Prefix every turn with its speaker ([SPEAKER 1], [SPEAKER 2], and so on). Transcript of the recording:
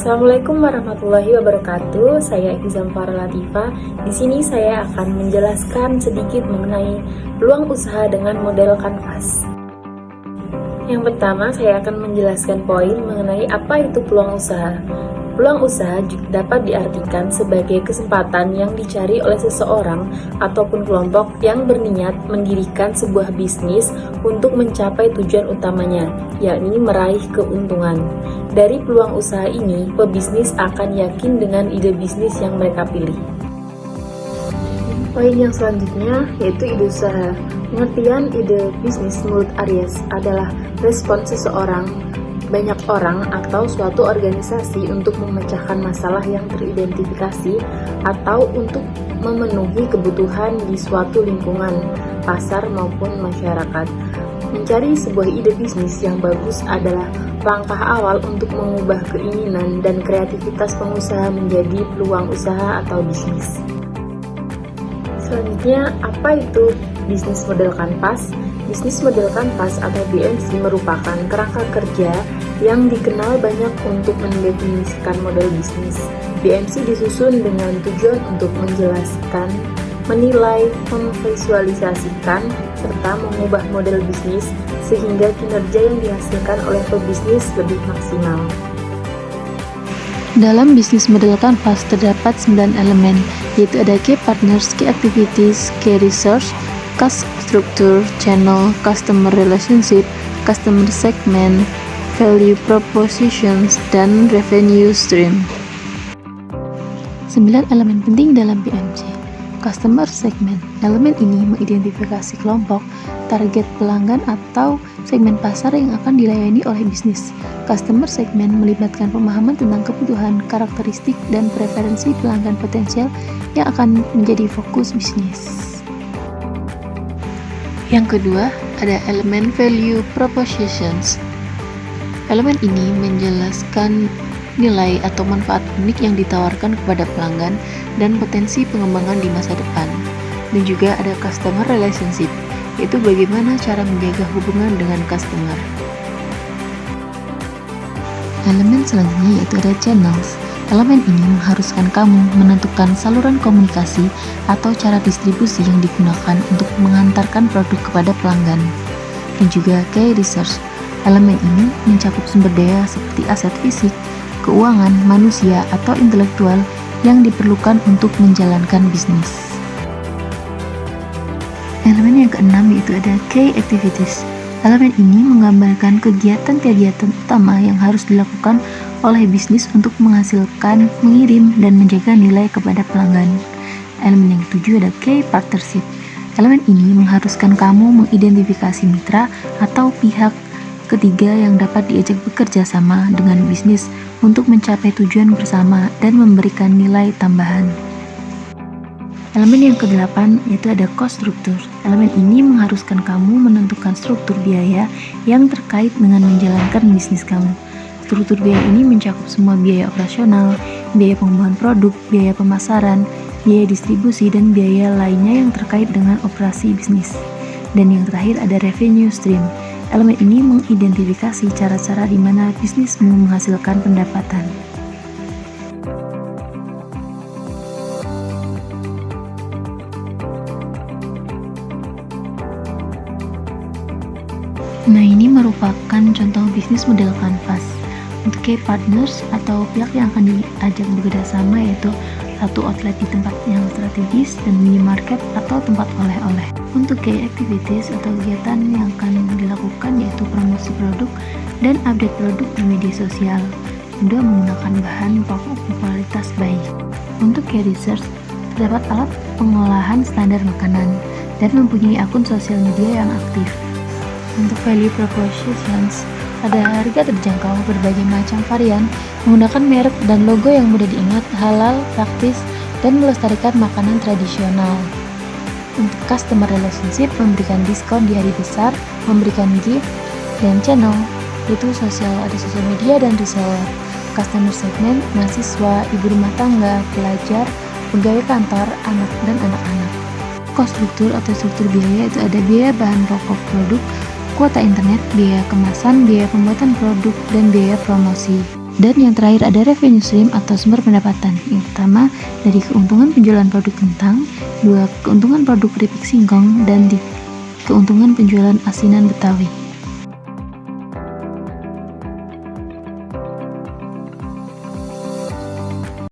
[SPEAKER 1] Assalamualaikum warahmatullahi wabarakatuh. Saya Izzam Farah Latifah. Di sini saya akan menjelaskan sedikit mengenai peluang usaha dengan model kanvas. Yang pertama, saya akan menjelaskan poin mengenai apa itu peluang usaha. Peluang usaha dapat diartikan sebagai kesempatan yang dicari oleh seseorang ataupun kelompok yang berniat mendirikan sebuah bisnis untuk mencapai tujuan utamanya, yakni meraih keuntungan. Dari peluang usaha ini, pebisnis akan yakin dengan ide bisnis yang mereka pilih. Poin yang selanjutnya yaitu ide usaha. Pengertian ide bisnis menurut Aries adalah respon seseorang, banyak orang, atau suatu organisasi untuk memecahkan masalah yang teridentifikasi atau untuk memenuhi kebutuhan di suatu lingkungan, pasar maupun masyarakat. Mencari sebuah ide bisnis yang bagus adalah langkah awal untuk mengubah keinginan dan kreativitas pengusaha menjadi peluang usaha atau bisnis. Selanjutnya, apa itu bisnis model kanvas? Bisnis model kanvas atau BMC merupakan kerangka kerja yang dikenal banyak untuk mendefinisikan model bisnis. BMC disusun dengan tujuan untuk menjelaskan, menilai, memvisualisasikan, serta mengubah model bisnis sehingga kinerja yang dihasilkan oleh pebisnis lebih maksimal.
[SPEAKER 2] Dalam bisnis model kanvas terdapat 9 elemen, yaitu ada key partners, key activities, key research, cost structure, channel, customer relationship, customer segment, value propositions, dan revenue stream. 9 elemen penting dalam BMC. Customer segment. Elemen ini mengidentifikasi kelompok, target pelanggan atau segmen pasar yang akan dilayani oleh bisnis. Customer segment melibatkan pemahaman tentang kebutuhan, karakteristik, dan preferensi pelanggan potensial yang akan menjadi fokus bisnis. Yang kedua, ada elemen value propositions. Elemen ini menjelaskan nilai atau manfaat unik yang ditawarkan kepada pelanggan dan potensi pengembangan di masa depan. Dan juga ada customer relationship, yaitu bagaimana cara menjaga hubungan dengan customer. Elemen selanjutnya yaitu ada channels. Elemen ini mengharuskan kamu menentukan saluran komunikasi atau cara distribusi yang digunakan untuk mengantarkan produk kepada pelanggan. Dan juga key research. Elemen ini mencakup sumber daya seperti aset fisik, keuangan, manusia, atau intelektual yang diperlukan untuk menjalankan bisnis. Elemen yang keenam yaitu ada key activities. Elemen ini menggambarkan kegiatan-kegiatan utama yang harus dilakukan oleh bisnis untuk menghasilkan, mengirim, dan menjaga nilai kepada pelanggan. Elemen yang ketujuh ada key partnership. Elemen ini mengharuskan kamu mengidentifikasi mitra atau pihak ketiga yang dapat diajak bekerja sama dengan bisnis untuk mencapai tujuan bersama dan memberikan nilai tambahan. Elemen yang ke-8 yaitu ada cost structure. Elemen ini mengharuskan kamu menentukan struktur biaya yang terkait dengan menjalankan bisnis kamu. Struktur biaya ini mencakup semua biaya operasional, biaya pengembangan produk, biaya pemasaran, biaya distribusi, dan biaya lainnya yang terkait dengan operasi bisnis. Dan yang terakhir ada revenue stream. Elemen ini mengidentifikasi cara-cara di mana bisnismu menghasilkan pendapatan. Nah, ini merupakan contoh bisnis model kanvas. Untuk key partners atau pihak yang akan diajak bekerja sama yaitu satu outlet di tempat yang strategis dan minimarket atau tempat oleh-oleh. Untuk key activities atau kegiatan yang akan dilakukan yaitu promosi produk dan update produk di media sosial. Kedua, menggunakan bahan pokok kualitas baik. Untuk key research, terdapat alat pengolahan standar makanan dan mempunyai akun sosial media yang aktif. Untuk value propositions, ada harga terjangkau berbagai macam varian, menggunakan merek dan logo yang mudah diingat, halal, praktis, dan melestarikan makanan tradisional. Untuk customer relationship, memberikan diskon di hari besar, memberikan gift, dan channel, yaitu ada sosial media dan reseller. Customer segment, mahasiswa, ibu rumah tangga, pelajar, pegawai kantor, anak, dan anak-anak. Cost struktur atau struktur biaya itu ada biaya bahan pokok produk, kuota internet, biaya kemasan, biaya pembuatan produk, dan biaya promosi. Dan yang terakhir ada revenue stream atau sumber pendapatan. Yang pertama dari keuntungan penjualan produk kentang, 2 keuntungan produk keripik singkong, dan 3 keuntungan penjualan asinan Betawi.